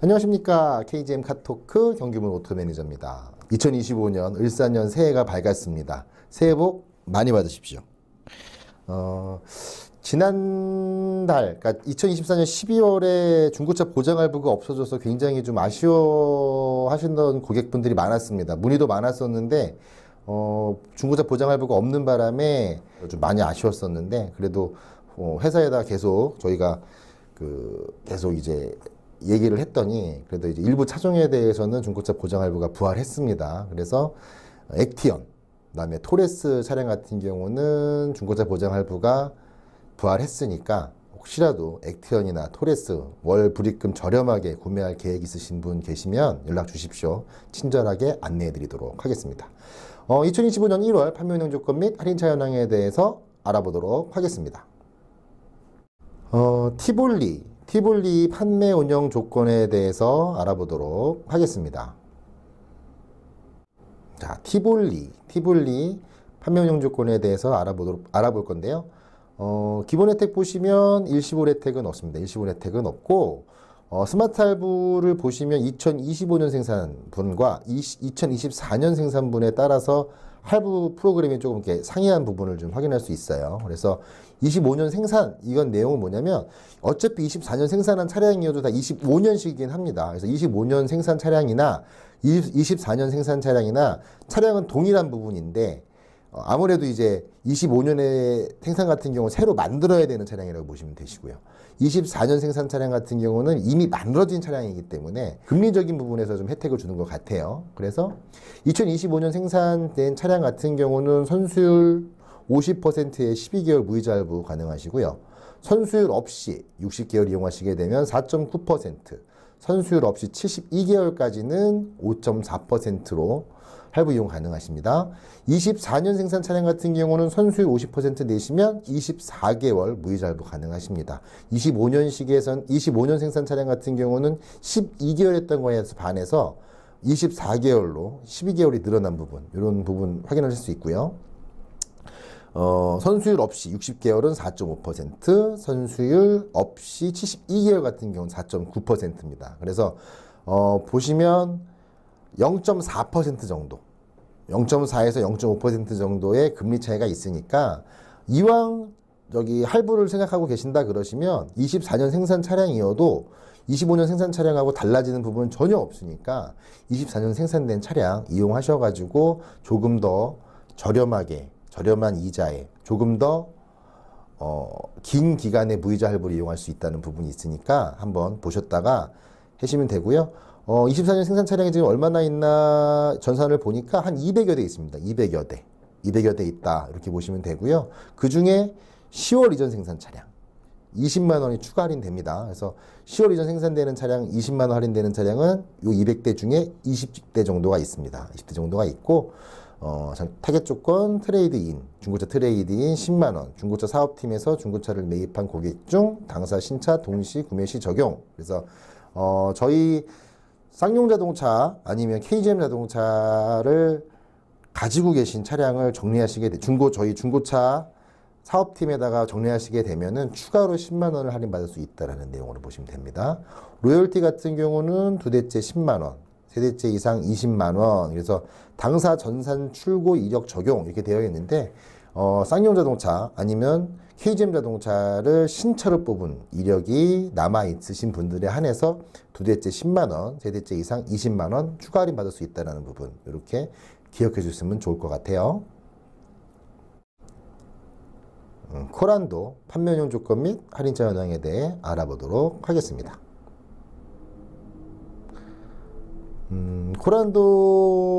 안녕하십니까. KGM 카토크 경기문 오토매니저입니다. 2025년 을사년 새해가 밝았습니다. 새해 복 많이 받으십시오. 지난달, 그러니까 2024년 12월에 중고차 보장할부가 없어져서 굉장히 좀 아쉬워하시던 고객분들이 많았습니다. 문의도 많았었는데 중고차 보장할부가 없는 바람에 좀 많이 아쉬웠었는데, 그래도 회사에다 계속 저희가 계속 이제 얘기를 했더니 그래도 이제 일부 차종에 대해서는 중고차 보장할부가 부활했습니다. 그래서 액티언, 그다음에 토레스 차량 같은 경우는 중고차 보장할부가 부활했으니까 혹시라도 액티언이나 토레스 월 불입금 저렴하게 구매할 계획 있으신 분 계시면 연락 주십시오. 친절하게 안내해 드리도록 하겠습니다. 2025년 1월 판매 운영 조건 및 할인 차 현황에 대해서 알아보도록 하겠습니다. 티볼리 판매 운영 조건에 대해서 알아보도록 하겠습니다. 자, 티볼리 판매 운영 조건에 대해서 알아볼 건데요. 기본 혜택 보시면 일시불 혜택은 없습니다. 일시불 혜택은 없고, 스마트 할부를 보시면 2025년 생산분과 2024년 생산분에 따라서 할부 프로그램이 조금 이렇게 상이한 부분을 좀 확인할 수 있어요. 그래서 25년 생산, 이건 내용은 뭐냐면 어차피 24년 생산한 차량이어도 다 25년씩이긴 합니다. 그래서 25년 생산 차량이나 24년 생산 차량이나 차량은 동일한 부분인데, 아무래도 이제 25년에 생산 같은 경우 새로 만들어야 되는 차량이라고 보시면 되시고요. 24년 생산 차량 같은 경우는 이미 만들어진 차량이기 때문에 금리적인 부분에서 좀 혜택을 주는 것 같아요. 그래서 2025년 생산된 차량 같은 경우는 선수율 50%의 12개월 무이자 할부 가능하시고요. 선수율 없이 60개월 이용하시게 되면 4.9%, 선수율 없이 72개월까지는 5.4%로 할부 이용 가능하십니다. 24년 생산 차량 같은 경우는 선수율 50% 내시면 24개월 무이자 할부 가능하십니다. 25년 생산 차량 같은 경우는 12개월 했던 거에 반해서 24개월로 12개월이 늘어난 부분, 이런 부분 확인하실 수 있고요. 선수율 없이 60개월은 4.5%, 선수율 없이 72개월 같은 경우는 4.9%입니다. 그래서 보시면 0.4% 정도, 0.4에서 0.5% 정도의 금리 차이가 있으니까, 이왕 여기 할부를 생각하고 계신다 그러시면 24년 생산 차량이어도 25년 생산 차량하고 달라지는 부분은 전혀 없으니까 24년 생산된 차량 이용하셔가지고 조금 더 저렴한 이자에 조금 더 긴 기간의 무이자 할부를 이용할 수 있다는 부분이 있으니까 한번 보셨다가 하시면 되고요. 24년 생산 차량이 지금 얼마나 있나 전산을 보니까 한 200여 대 있습니다. 200여 대 있다, 이렇게 보시면 되고요. 그 중에 10월 이전 생산 차량 20만 원이 추가 할인됩니다. 그래서 10월 이전 생산되는 차량 20만 원 할인되는 차량은 요 200대 중에 20대 정도가 있습니다. 20대 정도가 있고, 타겟 조건 트레이드인, 중고차 트레이드인 10만 원, 중고차 사업팀에서 중고차를 매입한 고객 중 당사 신차 동시 구매 시 적용. 그래서 저희 쌍용 자동차 아니면 KGM 자동차를 가지고 계신 차량을 정리하시게 저희 중고차 사업팀에다가 정리하시게 되면은 추가로 10만 원을 할인받을 수 있다라는 내용으로 보시면 됩니다. 로열티 같은 경우는 두 대째 10만 원, 세 대째 이상 20만 원. 그래서 당사 전산 출고 이력 적용 이렇게 되어 있는데, 쌍용 자동차 아니면 KGM 자동차를 신차로 뽑은 이력이 남아 있으신 분들에 한해서 두 대째 10만 원, 세 대째 이상 20만 원 추가 할인 받을 수 있다는 부분, 이렇게 기억해 주시면 좋을 것 같아요. 코란도 판매용 조건 및 할인차 현황에 대해 알아보도록 하겠습니다. 코란도도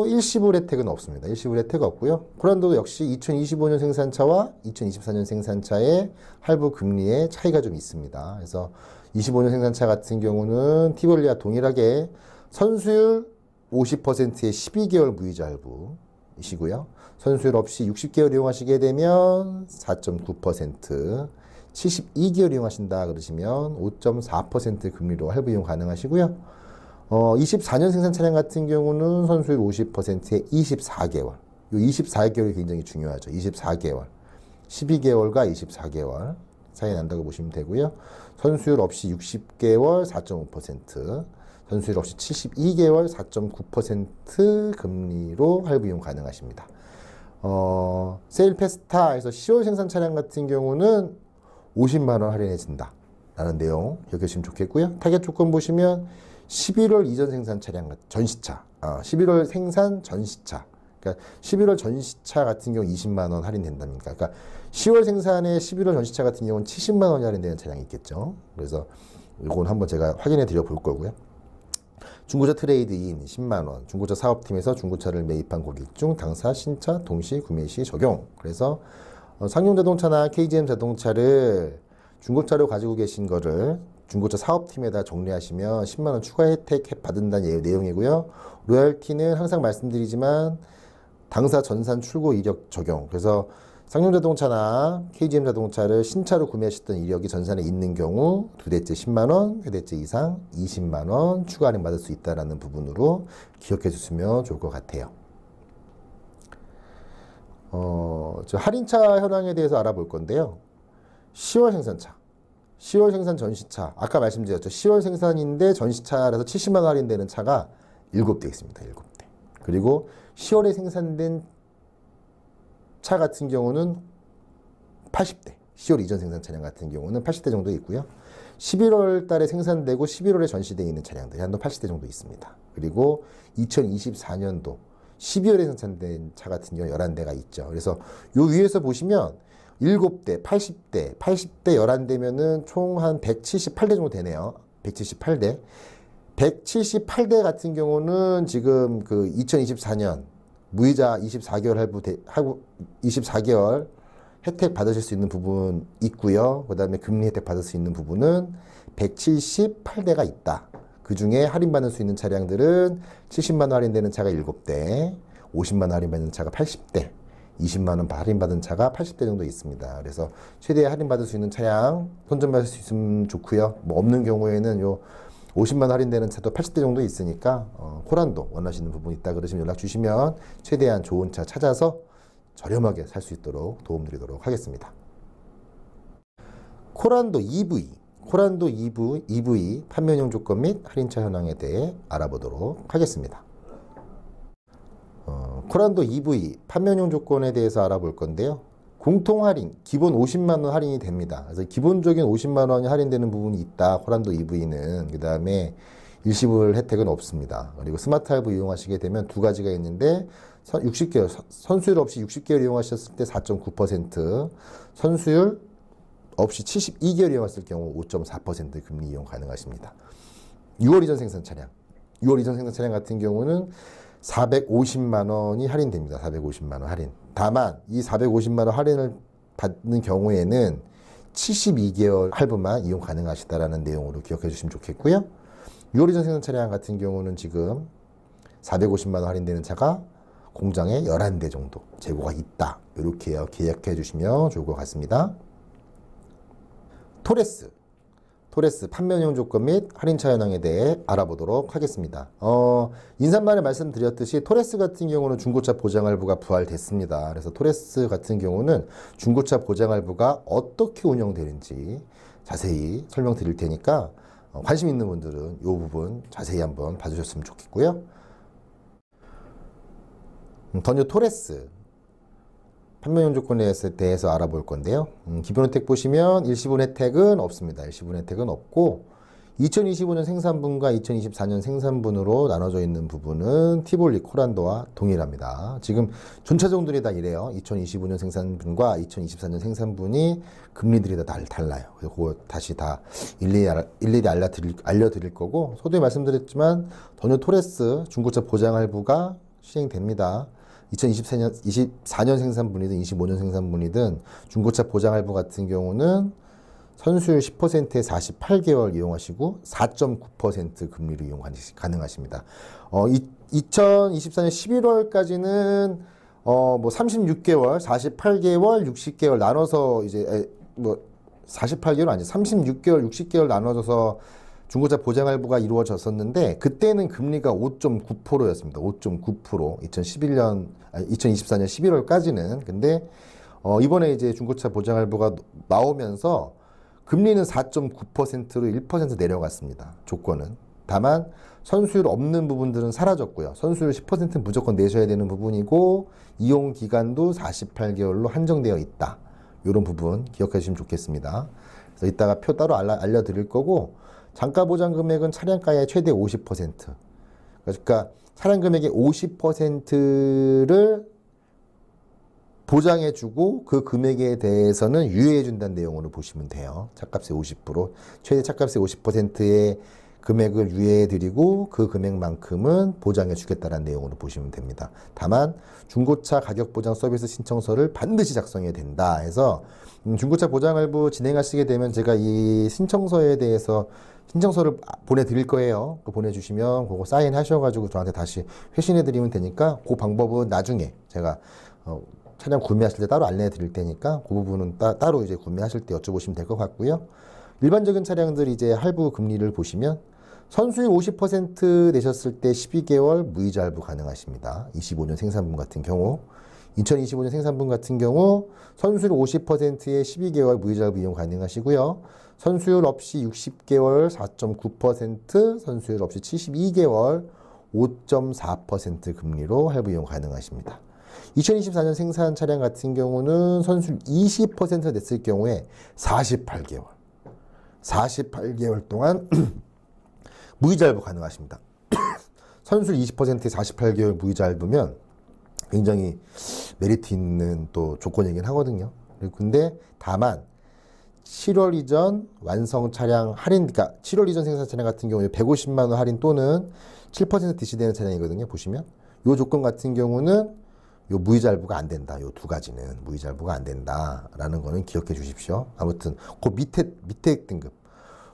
일시불 혜택은 없습니다. 일시불 혜택 없고요. 코란도 역시 2025년 생산차와 2024년 생산차의 할부 금리의 차이가 좀 있습니다. 그래서 25년 생산차 같은 경우는 티볼리와 동일하게 선수율 50%의 12개월 무이자 할부이시고요. 선수율 없이 60개월 이용하시게 되면 4.9%, 72개월 이용하신다 그러시면 5.4% 금리로 할부 이용 가능하시고요. 24년 생산 차량 같은 경우는 선수율 50%에 24개월. 이 24개월이 굉장히 중요하죠. 24개월. 12개월과 24개월. 차이 난다고 보시면 되고요. 선수율 없이 60개월 4.5%, 선수율 없이 72개월 4.9% 금리로 할부 이용 가능하십니다. 세일페스타에서 10월 생산 차량 같은 경우는 50만 원 할인해진다 라는 내용 기억하시면 좋겠고요. 타겟 조건 보시면 11월 이전 생산 차량 전시차, 11월 생산 전시차, 그러니까 11월 전시차 같은 경우 20만 원 할인된답니다. 그러니까 10월 생산에 11월 전시차 같은 경우는 70만 원이 할인되는 차량이 있겠죠. 그래서 이건 한번 제가 확인해 드려 볼 거고요. 중고차 트레이드인 10만 원, 중고차 사업팀에서 중고차를 매입한 고객 중 당사 신차 동시 구매 시 적용. 그래서 상용자동차나 KGM 자동차를 중고차로 가지고 계신 거를 중고차 사업팀에다 정리하시면 10만 원 추가 혜택 받는다는 내용이고요. 로열티는 항상 말씀드리지만 당사 전산 출고 이력 적용. 그래서 상용자동차나 KGM 자동차를 신차로 구매하셨던 이력이 전산에 있는 경우 두 대째 10만 원, 세 대째 이상 20만 원 추가 할인 받을 수 있다는 부분으로 기억해 주시면 좋을 것 같아요. 저 할인차 현황에 대해서 알아볼 건데요. 10월 생산차, 10월 생산 전시차, 아까 말씀드렸죠. 10월 생산인데 전시차라서 70만 원 할인되는 차가 7대 있습니다. 7대. 그리고 10월에 생산된 차 같은 경우는 80대, 10월 이전 생산 차량 같은 경우는 80대 정도 있고요. 11월 달에 생산되고 11월에 전시되어 있는 차량들이 한도 80대 정도 있습니다. 그리고 2024년도 12월에 생산된 차 같은 경우 11대가 있죠. 그래서 요 위에서 보시면 7대, 80대, 80대 11대면은 총 한 178대 정도 되네요. 178대. 178대 같은 경우는 지금 그 2024년 무이자 24개월 할부 24개월 혜택 받으실 수 있는 부분 있고요. 그 다음에 금리 혜택 받을 수 있는 부분은 178대가 있다. 그 중에 할인받을 수 있는 차량들은 70만 원 할인되는 차가 7대, 50만 원 할인받는 차가 80대, 20만 원 할인받은 차가 80대 정도 있습니다. 그래서 최대 할인받을 수 있는 차량 선점받을 수 있으면 좋고요. 뭐 없는 경우에는 요 50만 원 할인되는 차도 80대 정도 있으니까 코란도 원하시는 부분 있다 그러시면 연락 주시면 최대한 좋은 차 찾아서 저렴하게 살 수 있도록 도움드리도록 하겠습니다. 코란도 EV 판매용 조건 및 할인차 현황에 대해 알아보도록 하겠습니다. 코란도 EV 판매용 조건에 대해서 알아볼 건데요. 공통 할인, 기본 50만 원 할인이 됩니다. 그래서 기본적인 50만 원이 할인되는 부분이 있다. 코란도 EV는. 그 다음에 일시불 혜택은 없습니다. 그리고 스마트 할부 이용하시게 되면 두 가지가 있는데 60개월, 선수율 없이 60개월 이용하셨을 때 4.9%, 선수율 없이 72개월 이용했을 경우 5.4% 금리 이용 가능하십니다. 6월 이전 생산 차량 같은 경우는 450만 원이 할인됩니다. 450만 원 할인. 다만 이 450만 원 할인을 받는 경우에는 72개월 할부만 이용 가능하시다라는 내용으로 기억해 주시면 좋겠고요. 6월 이전 생산 차량 같은 경우는 지금 450만 원 할인되는 차가 공장에 11대 정도 재고가 있다. 이렇게 기억해 주시면 좋을 것 같습니다. 토레스 판매용 조건 및 할인차 현황에 대해 알아보도록 하겠습니다. 인사말에 말씀드렸듯이 토레스 같은 경우는 중고차 보장할부가 부활됐습니다. 그래서 토레스 같은 경우는 중고차 보장할부가 어떻게 운영되는지 자세히 설명드릴 테니까 관심 있는 분들은 이 부분 자세히 한번 봐주셨으면 좋겠고요. 던요 토레스 판매용 조건에 대해서 알아볼 건데요. 기본 혜택 보시면 일시분 혜택은 없습니다. 일시분 혜택은 없고 2025년 생산분과 2024년 생산분으로 나눠져 있는 부분은 티볼리 코란도와 동일합니다. 지금 전 차종들이 다 이래요. 2025년 생산분과 2024년 생산분이 금리들이 다 달라요. 그래서 그거 다시 다 일일이 알려드릴 거고, 서두에 말씀드렸지만 더뉴 토레스 중고차 보장할부가 시행됩니다. 2024년 생산분이든 25년 생산분이든 중고차 보장할부 같은 경우는 선수율 10%에 48개월 이용하시고 4.9% 금리로 이용 가능하십니다. 2024년 11월까지는 뭐 36개월, 48개월, 60개월 나눠서 이제 48개월 아니 36개월, 60개월 나눠져서 중고차 보장할부가 이루어졌었는데 그때는 금리가 5.9%였습니다. 5.9% 2024년 11월까지는. 근데 이번에 이제 중고차 보장할부가 나오면서 금리는 4.9%로 1% 내려갔습니다. 조건은. 다만 선수율 없는 부분들은 사라졌고요. 선수율 10%는 무조건 내셔야 되는 부분이고 이용 기간도 48개월로 한정되어 있다. 이런 부분 기억해 주시면 좋겠습니다. 그래서 이따가 표 따로 알려드릴 거고 장가 보장 금액은 차량가의 최대 50%. 그러니까 차량 금액의 50%를 보장해주고 그 금액에 대해서는 유예해준다는 내용으로 보시면 돼요. 차값의 50%, 최대 차값의 50%의 금액을 유예해드리고 그 금액만큼은 보장해주겠다는 내용으로 보시면 됩니다. 다만 중고차 가격보장 서비스 신청서를 반드시 작성해야 된다 해서 중고차 보장할부 진행하시게 되면 제가 이 신청서에 대해서 신청서를 보내드릴 거예요. 그거 보내주시면 그거 사인하셔가지고 저한테 다시 회신해드리면 되니까 그 방법은 나중에 제가 차량 구매하실 때 따로 안내해 드릴 테니까 그 부분은 따로 이제 구매하실 때 여쭤보시면 될 것 같고요. 일반적인 차량들 이제 할부 금리를 보시면 선수율 50% 내셨을 때 12개월 무이자 할부 가능하십니다. 25년 생산분 같은 경우 2025년 생산분 같은 경우 선수율 50%에 12개월 무이자 할부 이용 가능하시고요. 선수율 없이 60개월 4.9%, 선수율 없이 72개월 5.4% 금리로 할부 이용 가능하십니다. 2024년 생산 차량 같은 경우는 선수율 20% 냈을 경우에 48개월 동안 무이자 할부 가능하십니다. 선수율 20%에 48개월 무이자 할부면 굉장히 메리트 있는 또 조건이긴 하거든요. 근데 다만 7월 이전 완성 차량 할인, 그러니까 7월 이전 생산 차량 같은 경우에 150만 원 할인 또는 7% DC되는 차량이거든요. 보시면 이 조건 같은 경우는 요 무이자 할부가 안 된다. 요 두 가지는 무이자 할부가 안 된다라는 거는 기억해 주십시오. 아무튼 그 밑에 등급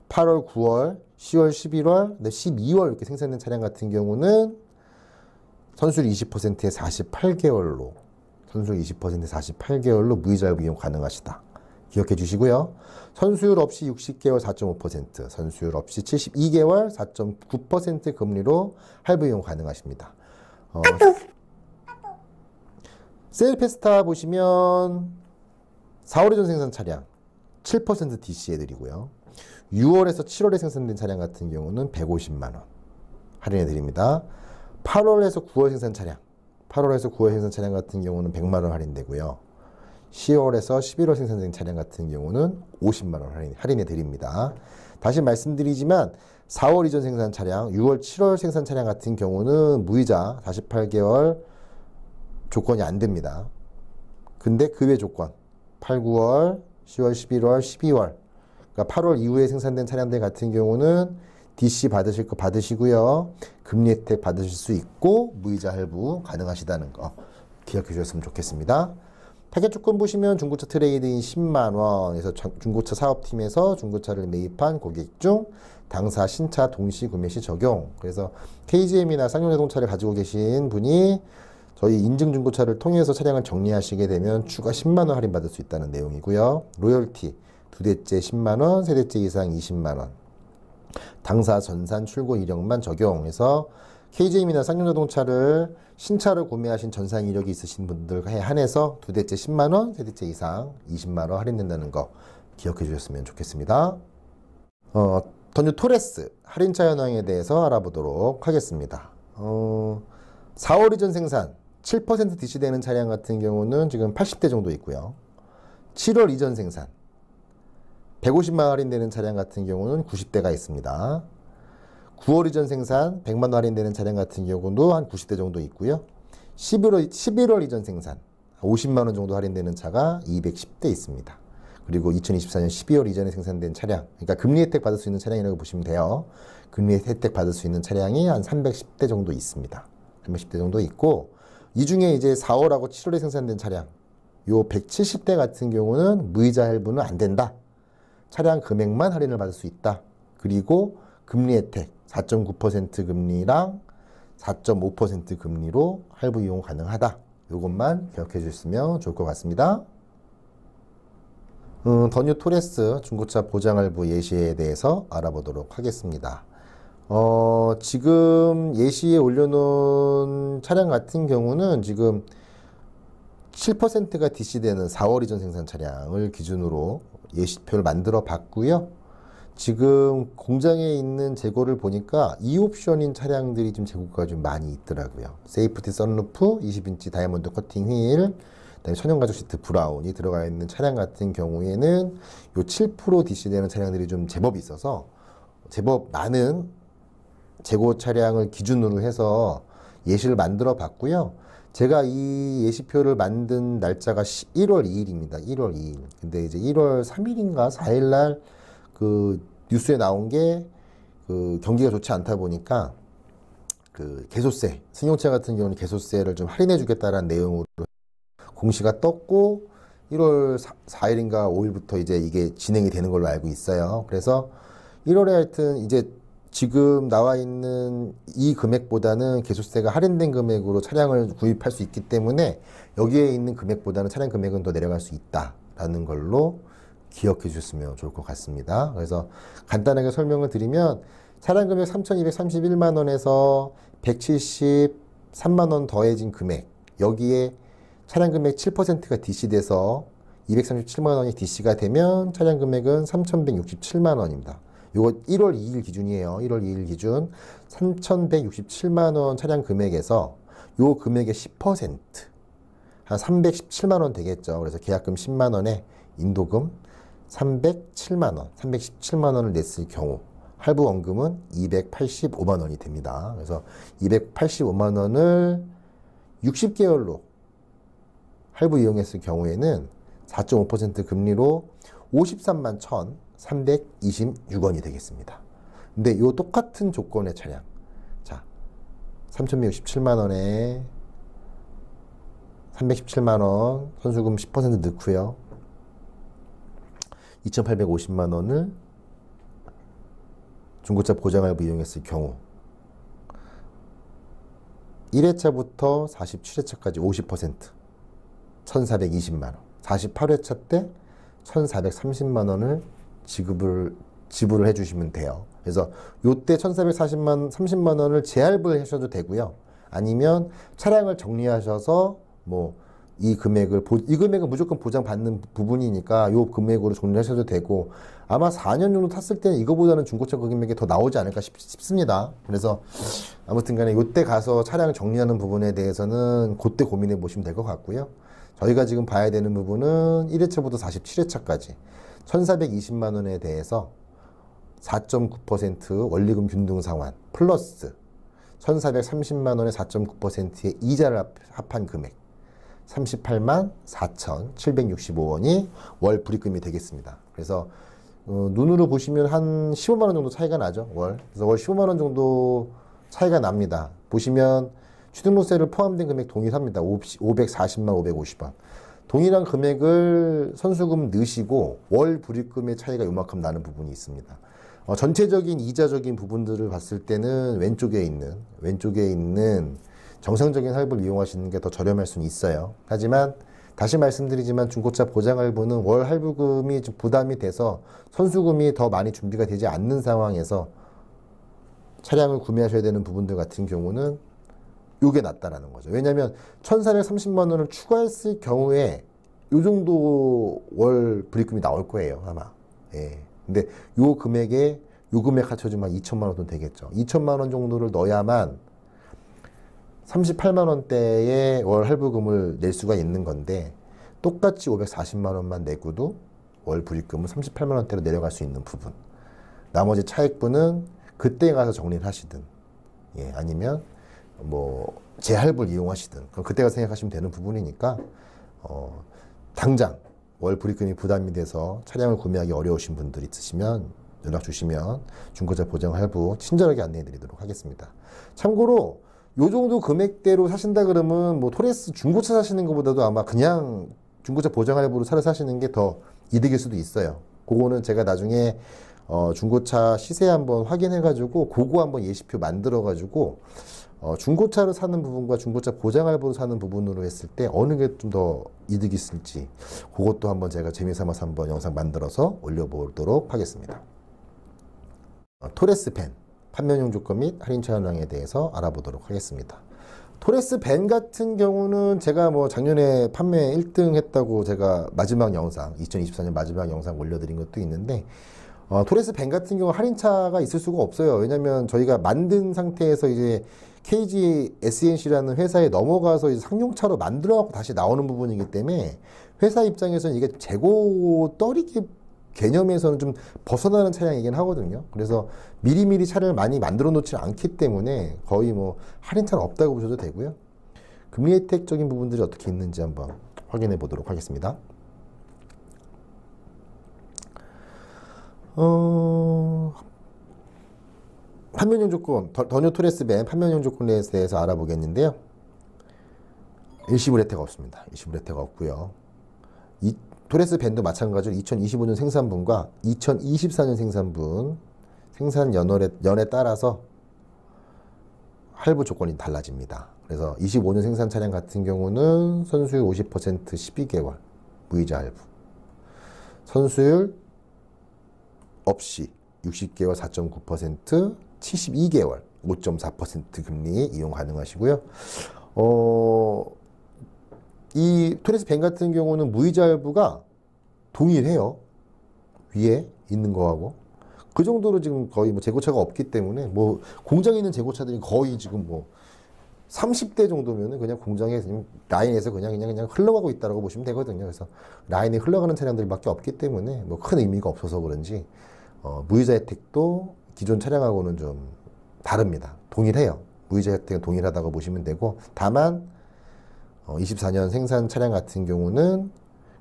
8월, 9월, 10월, 11월, 12월 이렇게 생산된 차량 같은 경우는 선수율 20%에 48개월로 선수율 20%에 48개월로 무이자 할부 이용 가능하시다. 기억해 주시고요. 선수율 없이 60개월 4.5%, 선수율 없이 72개월 4.9% 금리로 할부 이용 가능하십니다. 세일페스타 보시면 4월 이전 생산 차량 7% DC 해드리고요. 6월에서 7월에 생산된 차량 같은 경우는 150만 원 할인해드립니다. 8월에서 9월 생산 차량, 8월에서 9월 생산 차량 같은 경우는 100만 원 할인되고요. 10월에서 11월 생산된 차량 같은 경우는 50만 원 할인해드립니다. 다시 말씀드리지만 4월 이전 생산 차량, 6월, 7월 생산 차량 같은 경우는 무이자 48개월 조건이 안 됩니다. 근데 그 외 조건 8, 9월, 10월, 11월, 12월 그러니까 8월 이후에 생산된 차량들 같은 경우는 DC 받으실 거 받으시고요. 금리 혜택 받으실 수 있고 무이자 할부 가능하시다는 거 기억해 주셨으면 좋겠습니다. 타겟 조건 보시면 중고차 트레이드인 10만 원에서 중고차 사업팀에서 중고차를 매입한 고객 중 당사 신차 동시 구매 시 적용. 그래서 KGM이나 쌍용자동차를 가지고 계신 분이 저희 인증 중고차를 통해서 차량을 정리하시게 되면 추가 10만 원 할인 받을 수 있다는 내용이고요. 로열티 두 대째 10만 원, 세 대째 이상 20만 원. 당사 전산 출고 이력만 적용해서 KGM이나 쌍용자동차를 신차를 구매하신 전산 이력이 있으신 분들에 한해서 두 대째 10만 원, 세 대째 이상 20만 원 할인된다는 거 기억해 주셨으면 좋겠습니다. 더뉴 토레스 할인차 현황에 대해서 알아보도록 하겠습니다. 4월 이전 생산 7% DC되는 차량 같은 경우는 지금 80대 정도 있고요. 7월 이전 생산 150만 원 할인되는 차량 같은 경우는 90대가 있습니다. 9월 이전 생산 100만 원 할인되는 차량 같은 경우도 한 90대 정도 있고요. 11월 이전 생산 50만 원 정도 할인되는 차가 210대 있습니다. 그리고 2024년 12월 이전에 생산된 차량, 그러니까 금리 혜택 받을 수 있는 차량이라고 보시면 돼요. 금리 혜택 받을 수 있는 차량이 한 310대 정도 있습니다. 310대 정도 있고, 이 중에 이제 4월하고 7월에 생산된 차량, 요 170대 같은 경우는 무이자 할부는 안 된다. 차량 금액만 할인을 받을 수 있다. 그리고 금리 혜택 4.9% 금리랑 4.5% 금리로 할부 이용 가능하다. 요것만 기억해 주셨으면 좋을 것 같습니다. 더뉴 토레스 중고차 보장할부 예시에 대해서 알아보도록 하겠습니다. 지금 예시에 올려놓은 차량 같은 경우는 지금 7%가 DC되는 4월 이전 생산 차량을 기준으로 예시표를 만들어 봤고요. 지금 공장에 있는 재고를 보니까 2옵션인 차량들이 좀 재고가 좀 많이 있더라고요. 세이프티 선루프, 20인치 다이아몬드 커팅 휠, 그다음에 천연가죽 시트 브라운이 들어가 있는 차량 같은 경우에는 요 7% DC 되는 차량들이 좀 제법 있어서 제법 많은 재고 차량을 기준으로 해서 예시를 만들어 봤고요. 제가 이 예시표를 만든 날짜가 1월 2일입니다. 1월 2일. 근데 이제 1월 3일인가 4일 날 그 뉴스에 나온 게 그 경기가 좋지 않다 보니까 그 개소세, 승용차 같은 경우는 개소세를 좀 할인해 주겠다라는 내용으로 공시가 떴고 1월 4일인가 5일부터 이제 이게 진행이 되는 걸로 알고 있어요. 그래서 1월에 하여튼 이제 지금 나와 있는 이 금액보다는 개소세가 할인된 금액으로 차량을 구입할 수 있기 때문에 여기에 있는 금액보다는 차량 금액은 더 내려갈 수 있다라는 걸로 기억해 주셨으면 좋을 것 같습니다. 그래서 간단하게 설명을 드리면 차량 금액 3,231만 원에서 173만 원 더해진 금액, 여기에 차량 금액 7%가 DC돼서 237만 원이 DC가 되면 차량 금액은 3,167만 원입니다. 요거 1월 2일 기준이에요. 1월 2일 기준 3,167만 원 차량 금액에서 요 금액의 10%, 한 317만 원 되겠죠. 그래서 계약금 10만 원에 인도금 307만 원, 317만 원을 냈을 경우 할부 원금은 285만 원이 됩니다. 그래서 285만 원을 60개월로 할부 이용했을 경우에는 4.5% 금리로 53만 1,326원이 되겠습니다. 근데 이 똑같은 조건의 차량, 자, 3,167만 원에 317만 원 선수금 10% 넣고요. 2,850만 원을 중고차 보장할부 이용했을 경우 1회차부터 47회차까지 50%, 1,420만 원, 48회차 때 1,430만 원을 지불을 해주시면 돼요. 그래서 요때 1,430만 원을 재할부를 하셔도 되고요. 아니면 차량을 정리하셔서 뭐 이 금액은 무조건 보장받는 부분이니까 요 금액으로 정리하셔도 되고, 아마 4년 정도 탔을 때는 이거보다는 중고차 금액이 더 나오지 않을까 싶습니다. 그래서 아무튼 간에 요때 가서 차량 정리하는 부분에 대해서는 그때 고민해 보시면 될 것 같고요. 저희가 지금 봐야 되는 부분은 1회차부터 47회차까지 1,420만 원에 대해서 4.9% 원리금 균등 상환 플러스 1,430만 원의 4.9%의 이자를 합한 금액 38만 4,765원이 월 불입금이 되겠습니다. 그래서 눈으로 보시면 한 15만 원 정도 차이가 나죠. 그래서 월 15만 원 정도 차이가 납니다. 보시면 취등록세를 포함된 금액 동일합니다. 540만 550원. 동일한 금액을 선수금 넣으시고 월 불입금의 차이가 요만큼 나는 부분이 있습니다. 전체적인 이자적인 부분들을 봤을 때는 왼쪽에 있는 정상적인 할부를 이용하시는 게 더 저렴할 수는 있어요. 하지만 다시 말씀드리지만 중고차 보장할부는 월 할부금이 좀 부담이 돼서 선수금이 더 많이 준비가 되지 않는 상황에서 차량을 구매하셔야 되는 부분들 같은 경우는 요게 낫다라는 거죠. 왜냐하면 1,430만 원을 추가했을 경우에 요 정도 월 불입금이 나올 거예요, 아마. 예. 근데 요 금액에 요 금액 합쳐주면 2천만 원 정도 되겠죠. 2천만 원 정도를 넣어야만 38만 원대의 월 할부금을 낼 수가 있는 건데, 똑같이 540만 원만 내고도 월 불입금은 38만 원대로 내려갈 수 있는 부분. 나머지 차액분은 그때 가서 정리를 하시든, 예, 아니면 뭐 재할부를 이용하시든, 그럼 그때 가서 생각하시면 되는 부분이니까 당장 월 불입금이 부담이 돼서 차량을 구매하기 어려우신 분들 있으시면 연락 주시면 중고차 보장 할부 친절하게 안내해 드리도록 하겠습니다. 참고로 요 정도 금액대로 사신다 그러면 뭐 토레스 중고차 사시는 것보다도 아마 그냥 중고차 보장 할부로 차를 사시는 게 더 이득일 수도 있어요. 그거는 제가 나중에 중고차 시세 한번 확인해 가지고 그거 한번 예시표 만들어 가지고 중고차를 사는 부분과 중고차 보장 할부로 사는 부분으로 했을 때 어느 게 좀 더 이득이 있을지 그것도 한번 제가 재미삼아서 한번 영상 만들어서 올려보도록 하겠습니다. 토레스 펜 판매용 조건 및 할인 차량에 대해서 알아보도록 하겠습니다. 토레스 벤 같은 경우는 제가 뭐 작년에 판매 1등 했다고 제가 마지막 영상, 2024년 마지막 영상 올려드린 것도 있는데, 토레스 벤 같은 경우 할인차가 있을 수가 없어요. 왜냐면 저희가 만든 상태에서 이제 KG SNC라는 회사에 넘어가서 이제 상용차로 만들어갖고 다시 나오는 부분이기 때문에 회사 입장에서는 이게 재고 떨이기 개념에서는 좀 벗어나는 차량이긴 하거든요. 그래서 미리미리 차를 많이 만들어 놓지 않기 때문에 거의 뭐 할인차는 없다고 보셔도 되고요. 금리 혜택적인 부분들이 어떻게 있는지 한번 확인해 보도록 하겠습니다. 판매용 조건, 더뉴 토레스 벤 판매용 조건에 대해서 알아보겠는데요. 일시불 혜택 없습니다. 일시불 혜택 없고요. 이 토레스 벤도 마찬가지로 2025년 생산분과 2024년 생산분 생산 연에 따라서 할부 조건이 달라집니다. 그래서 25년 생산 차량 같은 경우는 선수율 50% 12개월 무이자 할부, 선수율 없이 60개월 4.9%, 72개월 5.4% 금리에 이용 가능하시고요. 이 토레스 벤 같은 경우는 무이자 할부가 동일해요. 위에 있는 거하고. 그 정도로 지금 거의 뭐 재고차가 없기 때문에 뭐 공장에 있는 재고차들이 거의 지금 뭐 30대 정도면은 그냥 공장에 라인에서 그냥 흘러가고 있다라고 보시면 되거든요. 그래서 라인에 흘러가는 차량들밖에 없기 때문에 뭐 큰 의미가 없어서 그런지 무이자 혜택도 기존 차량하고는 좀 다릅니다. 동일해요. 무이자 혜택은 동일하다고 보시면 되고, 다만 24년 생산 차량 같은 경우는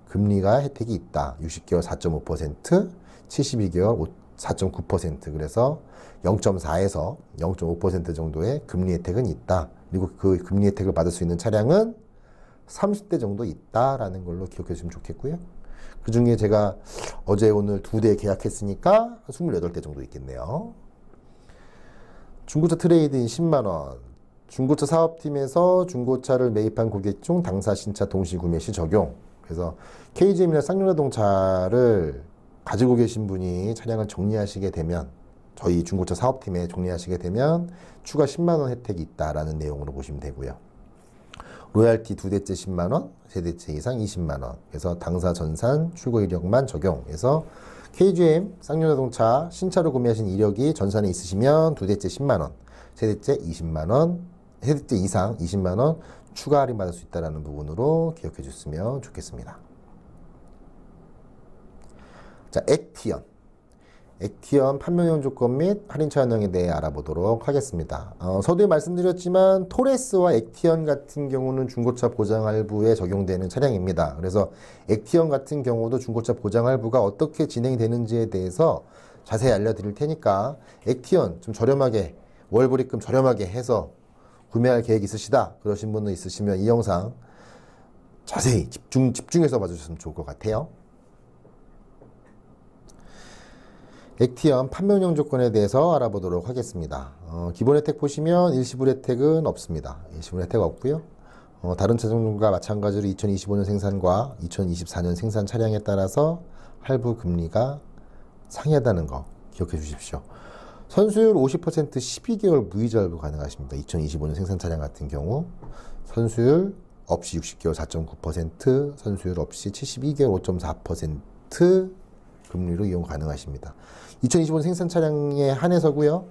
금리가 혜택이 있다. 60개월 4.5%, 72개월 4.9%. 그래서 0.4에서 0.5% 정도의 금리 혜택은 있다. 그리고 그 금리 혜택을 받을 수 있는 차량은 30대 정도 있다라는 걸로 기억해 주시면 좋겠고요. 그 중에 제가 어제 오늘 2대 계약했으니까 28대 정도 있겠네요. 중고차 트레이드인 10만원. 중고차 사업팀에서 중고차를 매입한 고객 중 당사 신차 동시 구매 시 적용. 그래서 KGM이나 쌍용자동차를 가지고 계신 분이 차량을 정리하시게 되면, 저희 중고차 사업팀에 정리하시게 되면 추가 10만원 혜택이 있다라는 내용으로 보시면 되고요. 로얄티 2대째 10만원, 3대째 이상 20만원. 그래서 당사 전산 출고 이력만 적용해서 KGM 쌍용자동차 신차로 구매하신 이력이 전산에 있으시면 2대째 10만원, 3대째 20만원, 3대째 이상 20만원 추가 할인 받을 수 있다는 부분으로 기억해 주셨으면 좋겠습니다. 자, 액티언 판매용 조건 및 할인차 현황에 대해 알아보도록 하겠습니다. 서두에 말씀드렸지만 토레스와 액티언 같은 경우는 중고차 보장 할부에 적용되는 차량입니다. 그래서 액티언 같은 경우도 중고차 보장 할부가 어떻게 진행이 되는지에 대해서 자세히 알려드릴 테니까, 액티언 좀 저렴하게 월불입금 저렴하게 해서 구매할 계획 있으시다 그러신 분은 있으시면 이 영상 자세히 집중해서 봐주셨으면 좋을 것 같아요. 액티언 판매운영 조건에 대해서 알아보도록 하겠습니다. 기본 혜택 보시면 일시불 혜택은 없습니다. 일시불 혜택 없고요. 다른 차종과 마찬가지로 2025년 생산과 2024년 생산 차량에 따라서 할부 금리가 상이하다는 거 기억해 주십시오. 선수율 50% 12개월 무이자 할부 가능하십니다. 2025년 생산 차량 같은 경우 선수율 없이 60개월 4.9%, 선수율 없이 72개월 5.4% 금리로 이용 가능하십니다. 2025년 생산 차량에 한해서고요.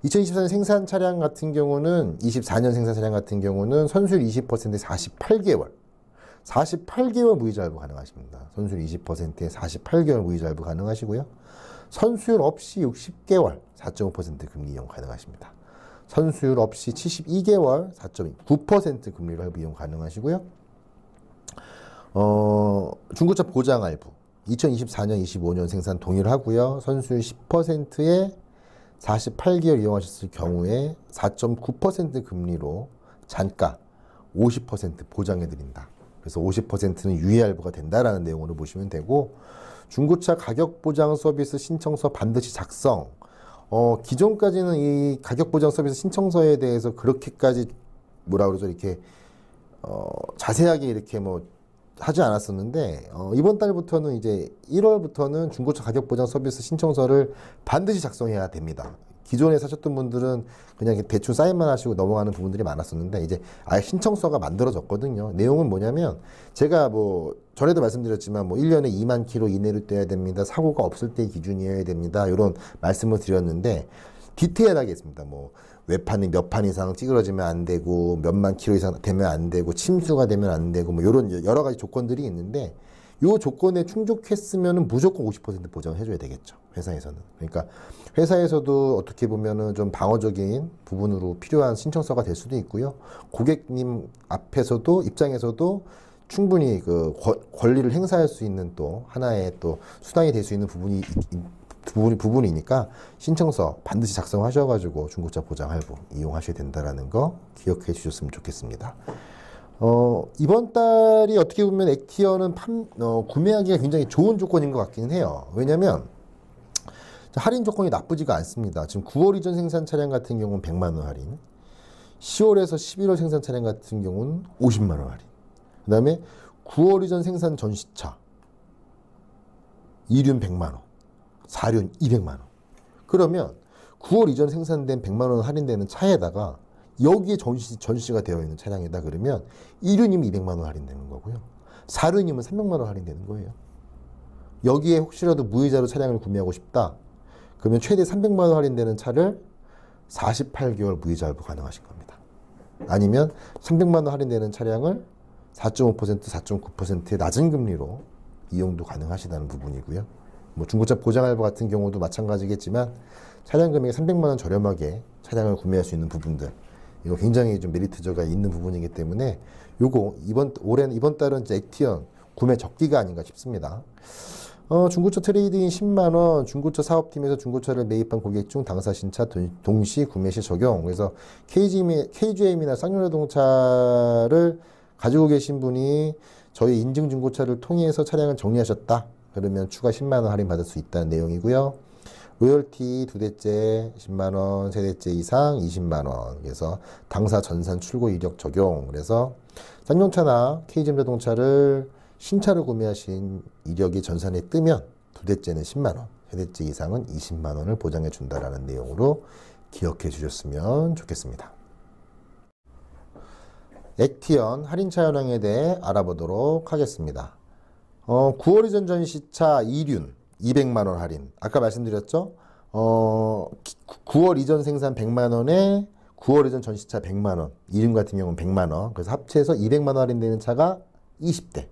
2024년 생산 차량 같은 경우는 24년 생산 차량 같은 경우는 선수율 20%에 48개월 무이자 할부 가능하십니다. 선수율 20%에 48개월 무이자 할부 가능하시고요. 선수율 없이 60개월 4.5% 금리 이용 가능하십니다. 선수율 없이 72개월 4.9% 금리로 할부 이용 가능하시고요. 중고차 보장 할부 2024년 25년 생산 동일하고요. 선수율 10%에 48개월 이용하셨을 경우에 4.9% 금리로 잔가 50% 보장해드린다. 그래서 50%는 유예 할부가 된다라는 내용으로 보시면 되고, 중고차 가격 보장 서비스 신청서 반드시 작성. 기존까지는 이 가격 보장 서비스 신청서에 대해서 그렇게까지 뭐라 그러죠, 이렇게 자세하게 이렇게 뭐 하지 않았었는데, 이번 달부터는 이제 1월부터는 중고차 가격 보장 서비스 신청서를 반드시 작성해야 됩니다. 기존에 사셨던 분들은 그냥 대충 사인만 하시고 넘어가는 부분들이 많았었는데 이제 아예 신청서가 만들어졌거든요. 내용은 뭐냐면 제가 뭐 전에도 말씀드렸지만 뭐 1년에 2만 킬로 이내로 뛰어야 됩니다. 사고가 없을 때 기준이어야 됩니다. 이런 말씀을 드렸는데 디테일하게 했습니다. 뭐 외판이 몇 판 이상 찌그러지면 안 되고 몇만 킬로 이상 되면 안 되고 침수가 되면 안 되고 뭐 이런 여러 가지 조건들이 있는데 요 조건에 충족했으면은 무조건 50% 보장을 해줘야 되겠죠. 회사에서는. 그러니까 회사에서도 어떻게 보면은 좀 방어적인 부분으로 필요한 신청서가 될 수도 있고요. 고객님 앞에서도 입장에서도 충분히 그 권리를 행사할 수 있는 또 하나의 또 수단이 될 수 있는 부분이니까 신청서 반드시 작성하셔가지고 중고차 보장 할부 이용하셔야 된다라는 거 기억해 주셨으면 좋겠습니다. 이번 달이 어떻게 보면 액티어는 구매하기가 굉장히 좋은 조건인 것 같기는 해요. 왜냐면 할인 조건이 나쁘지가 않습니다. 지금 9월 이전 생산 차량 같은 경우는 100만 원 할인, 10월에서 11월 생산 차량 같은 경우는 50만 원 할인, 그 다음에 9월 이전 생산 전시차 2륜 100만 원, 4륜 200만 원. 그러면 9월 이전 생산된 100만 원 할인되는 차에다가 여기에 전시가 되어 있는 차량이다 그러면 1륜이면 200만 원 할인되는 거고요. 4륜이면 300만 원 할인되는 거예요. 여기에 혹시라도 무이자로 차량을 구매하고 싶다. 그러면 최대 300만 원 할인되는 차를 48개월 무이자 할부 가능하신 겁니다. 아니면 300만 원 할인되는 차량을 4.5%, 4.9%의 낮은 금리로 이용도 가능하시다는 부분이고요. 뭐 중고차 보장 할부 같은 경우도 마찬가지겠지만 차량 금액이 300만 원 저렴하게 차량을 구매할 수 있는 부분들, 이거 굉장히 좀 메리트가 있는 부분이기 때문에 요거 이번 달은 이제 액티언 구매 적기가 아닌가 싶습니다. 중고차 트레이드인 10만 원, 중고차 사업팀에서 중고차를 매입한 고객 중 당사 신차 동시 구매 시 적용. 그래서 KGM이나 쌍용자동차를 가지고 계신 분이 저희 인증 중고차를 통해서 차량을 정리하셨다. 그러면 추가 10만 원 할인 받을 수 있다는 내용이고요. 로열티 2대째 10만 원, 3대째 이상 20만 원. 그래서 당사 전산 출고 이력 적용. 그래서 쌍용차나 KGM 자동차를 신차를 구매하신 이력이 전산에 뜨면 2대째는 10만 원, 3대째 이상은 20만 원을 보장해 준다라는 내용으로 기억해 주셨으면 좋겠습니다. 액티언 할인차 현황에 대해 알아보도록 하겠습니다. 9월 이전 전시차 2륜 200만 원 할인. 아까 말씀드렸죠? 9월 이전 생산 100만 원에 9월 이전 전시차 100만 원. 2륜 같은 경우는 100만 원. 그래서 합체해서 200만 원 할인되는 차가 20대.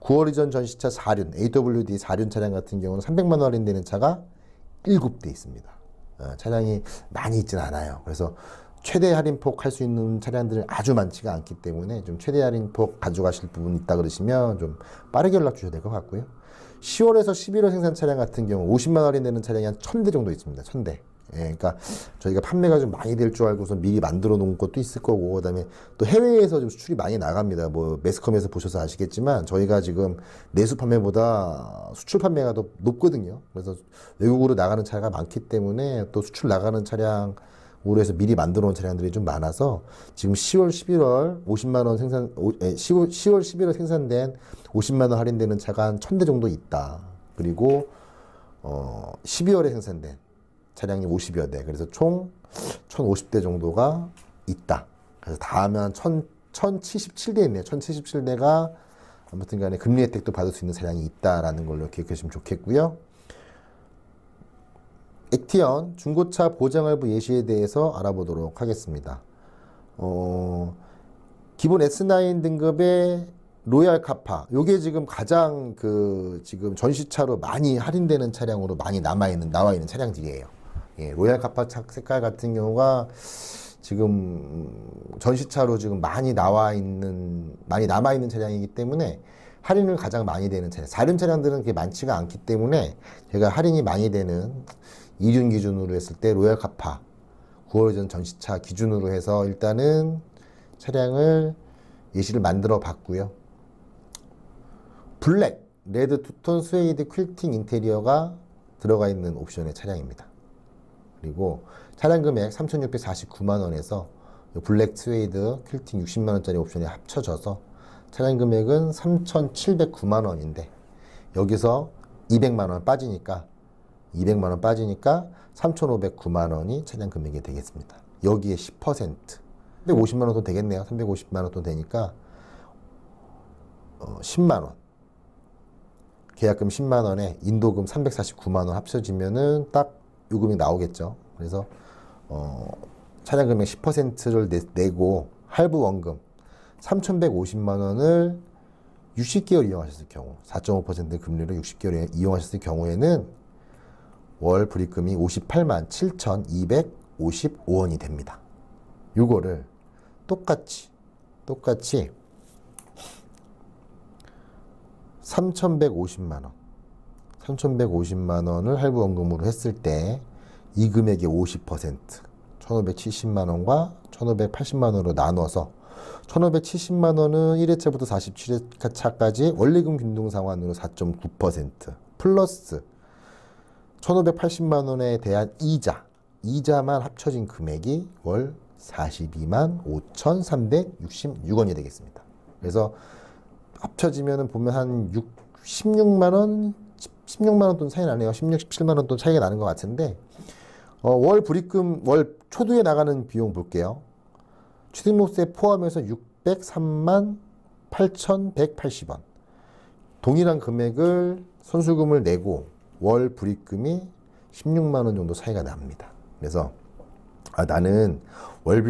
9월 이전 전시차 4륜, AWD 4륜 차량 같은 경우는 300만 원 할인되는 차가 7대 있습니다. 차량이 많이 있진 않아요. 그래서 최대 할인폭 할 수 있는 차량들은 아주 많지가 않기 때문에 좀 최대 할인폭 가져가실 부분 있다 그러시면 좀 빠르게 연락 주셔야 될 것 같고요. 10월에서 11월 생산 차량 같은 경우 50만 원 할인되는 차량이 한 1000대 정도 있습니다. 1000대. 예, 그러니까 저희가 판매가 좀 많이 될 줄 알고서 미리 만들어 놓은 것도 있을 거고, 그다음에 또 해외에서 좀 수출이 많이 나갑니다. 뭐 매스컴에서 보셔서 아시겠지만 저희가 지금 내수 판매보다 수출 판매가 더 높거든요. 그래서 외국으로 나가는 차가 많기 때문에 또 수출 나가는 차량으로 해서 미리 만들어 놓은 차량들이 좀 많아서 지금 10월, 11월 50만 원 생산, 10월, 11월 생산된 50만 원 할인되는 차가 한 1000대 정도 있다. 그리고 12월에 생산된 차량이 50여 대. 그래서 총 1050대 정도가 있다. 그래서 다 하면 1077대 있네요. 1077대가 아무튼 간에 금리 혜택도 받을 수 있는 차량이 있다라는 걸로 기억해 주시면 좋겠고요. 액티언 중고차 보장할부 예시에 대해서 알아보도록 하겠습니다. 기본 S9 등급의 로얄 카파. 요게 지금 가장 지금 전시차로 많이 할인되는 차량으로 많이 나와 있는 차량들이에요. 예, 로얄 카파 색깔 같은 경우가 지금 전시차로 지금 많이 남아 있는 차량이기 때문에 할인을 가장 많이 되는 차량. 4륜 차량들은 그렇게 많지가 않기 때문에 제가 할인이 많이 되는 2륜 기준으로 했을 때 로얄 카파 9월 전 전시차 기준으로 해서 일단은 차량을 예시를 만들어 봤고요. 블랙, 레드 투톤 스웨이드 퀼팅 인테리어가 들어가 있는 옵션의 차량입니다. 그리고 차량 금액 3,649만 원에서 블랙 스웨이드 퀼팅 60만 원짜리 옵션이 합쳐져서 차량 금액은 3,709만 원인데 여기서 200만 원 빠지니까 200만 원 빠지니까 3,509만 원이 차량 금액이 되겠습니다. 여기에 10%. 350만 원 돈 되겠네요. 350만 원 돈 되니까 10만 원. 계약금 10만 원에 인도금 349만 원 합쳐지면은 딱 요금이 나오겠죠. 그래서 차량 금액 10%를 내고 할부 원금 3,150만 원을 60개월 이용하셨을 경우 4.5% 금리로 60개월 이용하셨을 경우에는 월 불입금이 58만 7,255원이 됩니다. 요거를 똑같이 3,150만 원을 할부 원금으로 했을 때 이 금액의 50% 1,570만 원과 1,580만 원으로 나눠서 1,570만 원은 1회차부터 47회차까지 원리금 균등 상환으로 4.9% 플러스 1,580만 원에 대한 이자만 합쳐진 금액이 월 42만 5,366원이 되겠습니다. 그래서 합쳐지면은 보면 한 16만 원 돈 차이 나네요. 16, 17만 원 돈 차이가 나는 것 같은데 월 불입금 월 초두에 나가는 비용 볼게요. 취등록세 포함해서 603만 8,180원. 동일한 금액을 선수금을 내고 월 불입금이 16만 원 정도 차이가 납니다. 그래서 나는 월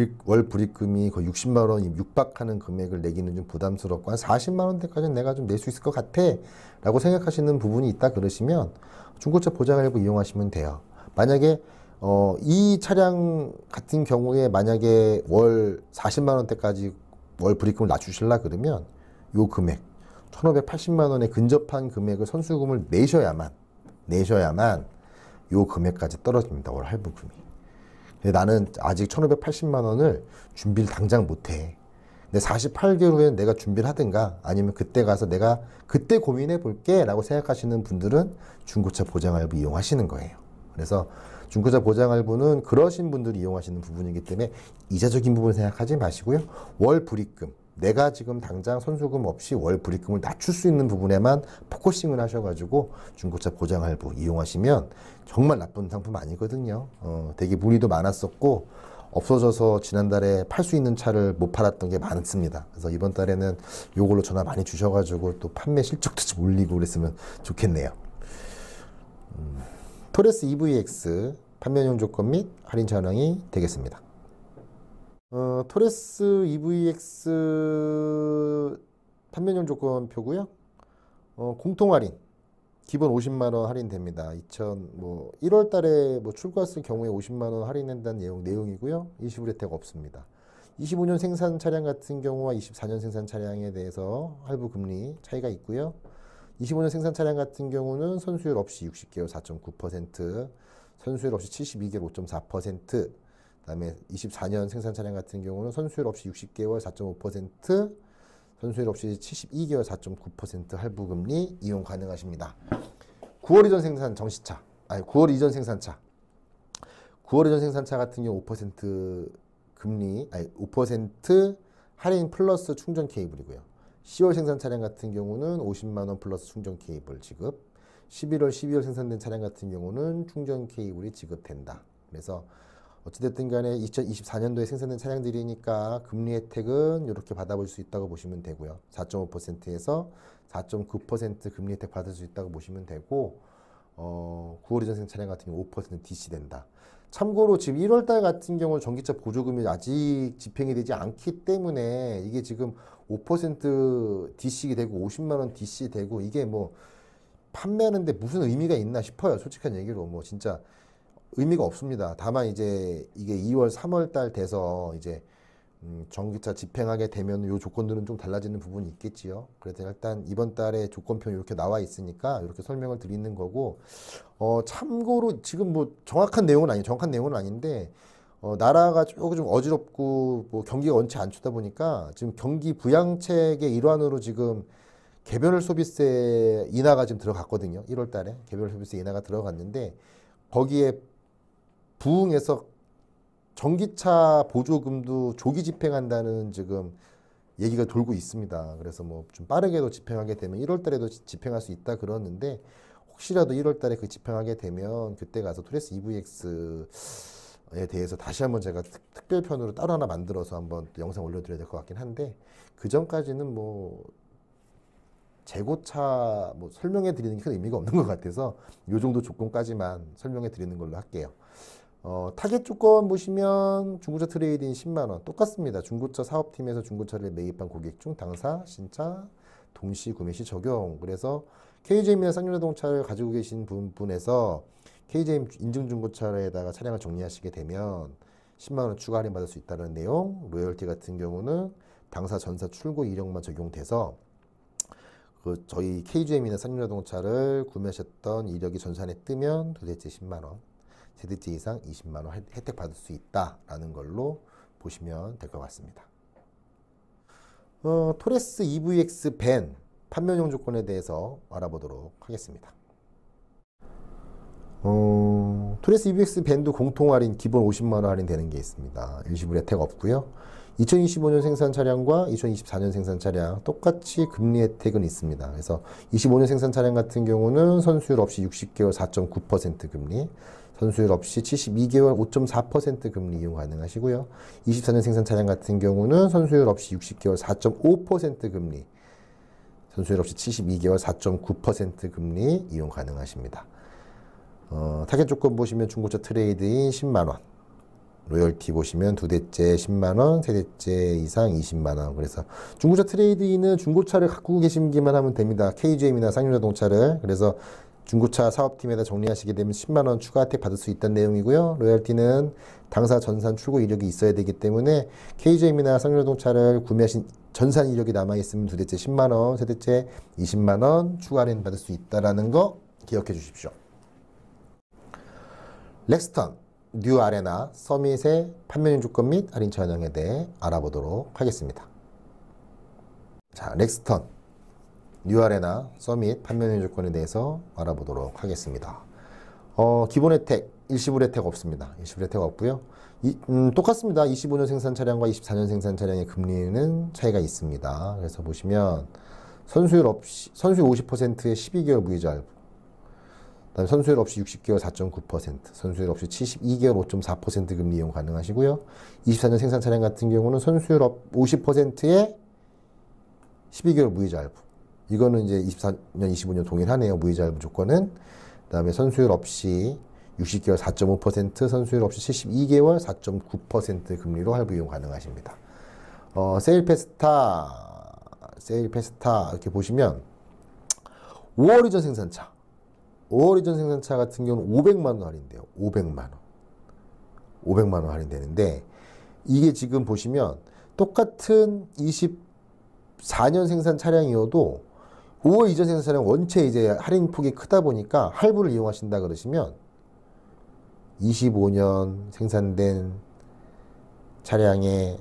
불입금이 거의 60만 원이 육박하는 금액을 내기는 좀 부담스럽고 한 40만 원대까지는 내가 좀 낼 수 있을 것 같아 라고 생각하시는 부분이 있다 그러시면 중고차 보장할부 이용하시면 돼요. 만약에 이 차량 같은 경우에 만약에 월 40만 원대까지 월 불입금을 낮추실라 그러면 요 금액 1,580만 원에 근접한 금액을 선수금을 내셔야만 요 금액까지 떨어집니다. 월 할부금이. 근데 나는 아직 1,580만 원을 준비를 당장 못해. 근데 48개월 후에는 내가 준비를 하든가 아니면 그때 가서 내가 그때 고민해 볼게 라고 생각하시는 분들은 중고차 보장할부 이용하시는 거예요. 그래서 중고차 보장할부는 그러신 분들이 이용하시는 부분이기 때문에 이자적인 부분 생각하지 마시고요. 월 불입금, 내가 지금 당장 선수금 없이 월 불입금을 낮출 수 있는 부분에만 포커싱을 하셔가지고 중고차 보장할부 이용하시면 정말 나쁜 상품 아니거든요. 되게 문의도 많았었고 없어져서 지난달에 팔 수 있는 차를 못 팔았던 게 많습니다. 그래서 이번 달에는 요걸로 전화 많이 주셔가지고 또 판매 실적도 좀 올리고 그랬으면 좋겠네요. 토레스 EVX 판매용 조건 및 할인 전형이 되겠습니다. 토레스 EVX 판매용 조건표고요. 공통 할인 기본 50만 원 할인됩니다. 1월 달에 출고했을 경우에 50만 원 할인된다는 내용이고요. 일시불 혜택 없습니다. 25년 생산 차량 같은 경우와 24년 생산 차량에 대해서 할부 금리 차이가 있고요. 25년 생산 차량 같은 경우는 선수율 없이 60개월 4.9%, 선수율 없이 72개월 5.4%, 그다음에 24년 생산 차량 같은 경우는 선수율 없이 60개월 4.5%, 선수율 없이 72개월 4.9% 할부 금리 이용 가능하십니다. 9월 이전 생산 정시차, 9월 이전 생산차. 9월 이전 생산차 같은 경우 5% 금리, 5% 할인 플러스 충전 케이블이고요. 10월 생산 차량 같은 경우는 50만 원 플러스 충전 케이블 지급. 11월, 12월 생산된 차량 같은 경우는 충전 케이블이 지급된다. 그래서 어찌됐든 간에 2024년도에 생산된 차량들이니까 금리 혜택은 이렇게 받아볼 수 있다고 보시면 되고요. 4.5%에서 4.9% 금리 혜택 받을 수 있다고 보시면 되고 9월 이전 생산 차량 같은 경우 5% DC 된다. 참고로 지금 1월달 같은 경우 전기차 보조금이 아직 집행이 되지 않기 때문에 이게 지금 5% DC 되고 50만 원 DC 되고 이게 판매하는데 무슨 의미가 있나 싶어요. 솔직한 얘기로 진짜 의미가 없습니다. 다만 이제 이게 2월, 3월 달 돼서 이제 전기차 집행하게 되면 요 조건들은 좀 달라지는 부분이 있겠지요. 그래서 일단 이번 달에 조건표 이렇게 나와 있으니까 이렇게 설명을 드리는 거고, 참고로 지금 정확한 내용은 아닌데, 나라가 조금 좀 어지럽고 경기가 원치 않다 보니까 지금 경기 부양책의 일환으로 지금 개별 소비세 인하가 지금 들어갔거든요. 1월 달에 개별 소비세 인하가 들어갔는데 거기에 부응해서 전기차 보조금도 조기 집행한다는 지금 얘기가 돌고 있습니다. 그래서 좀 빠르게도 집행하게 되면 1월 달에도 집행할 수 있다 그러는데 혹시라도 1월 달에 그 집행하게 되면 그때 가서 토레스 EVX에 대해서 다시 한번 제가 특별편으로 따로 하나 만들어서 한번 또 영상 올려드려야 될 것 같긴 한데, 그 전까지는 뭐 재고차 뭐 설명해 드리는 게 큰 의미가 없는 것 같아서 요 정도 조건까지만 설명해 드리는 걸로 할게요. 타겟 조건 보시면 중고차 트레이드인 10만원 똑같습니다. 중고차 사업팀에서 중고차를 매입한 고객 중 당사, 신차, 동시 구매 시 적용. 그래서 KJM이나 쌍용자동차를 가지고 계신 분에서 KJM 인증중고차에다가 차량을 정리하시게 되면 10만원 추가 할인 받을 수 있다는 내용. 로열티 같은 경우는 당사 전사 출고 이력만 적용돼서 그 저희 KGM이나 쌍용자동차를 구매하셨던 이력이 전산에 뜨면 도대체 10만원, 세대째 이상 20만원 혜택 받을 수 있다라는 걸로 보시면 될 것 같습니다. 토레스 EVX 밴 판매용 조건에 대해서 알아보도록 하겠습니다. 토레스 EVX 밴도 공통 할인 기본 50만원 할인되는 게 있습니다. 일시불 혜택 없고요. 2025년 생산 차량과 2024년 생산 차량 똑같이 금리 혜택은 있습니다. 그래서 25년 생산 차량 같은 경우는 선수율 없이 60개월 4.9% 금리, 선수율 없이 72개월 5.4% 금리 이용 가능하시고요. 24년 생산 차량 같은 경우는 선수율 없이 60개월 4.5% 금리, 선수율 없이 72개월 4.9% 금리 이용 가능하십니다. 타겟 조건 보시면 중고차 트레이드인 10만원, 로열티 보시면 두 대째 10만원, 세 대째 이상 20만원. 그래서 중고차 트레이드인은 중고차를 갖고 계시기만 하면 됩니다. KGM이나 쌍용자동차를. 그래서 중고차 사업팀에다 정리하시게 되면 10만원 추가 혜택 받을 수 있다는 내용이고요. 로열티는 당사 전산 출고 이력이 있어야 되기 때문에 KGM이나 쌍용자동차를 구매하신 전산 이력이 남아있으면 두 대째 10만원, 세 대째 20만원 추가 할인 받을 수 있다는 거 기억해 주십시오. 렉스턴, 뉴 아레나, 서밋의 판매용 조건 및 할인 전형에 대해 알아보도록 하겠습니다. 자, 렉스턴, 뉴 아레나, 서밋 판매용 조건에 대해서 알아보도록 하겠습니다. 기본 혜택, 일시불 혜택 없습니다. 일시불 혜택 없고요. 똑같습니다. 25년 생산 차량과 24년 생산 차량의 금리는 차이가 있습니다. 그래서 보시면 선수율 50%의 12개월 무이자 할부, 그다음에 선수율 없이 60개월 4.9%, 선수율 없이 72개월 5.4% 금리 이용 가능하시고요. 24년 생산 차량 같은 경우는 선수율 50%의 12개월 무이자 할부. 이거는 이제 24년, 25년 동일하네요. 무이자 할부 조건은. 그다음에 선수율 없이 60개월 4.5%, 선수율 없이 72개월 4.9% 금리로 할부 이용 가능하십니다. 세일페스타 이렇게 보시면 5월 이전 생산차. 5월 이전 생산차 같은 경우는 500만원 할인돼요. 500만원 할인되는데, 이게 지금 보시면 똑같은 24년 생산 차량이어도 5월 이전 생산 차량 원체 이제 할인 폭이 크다 보니까 할부를 이용하신다 그러시면 25년 생산된 차량의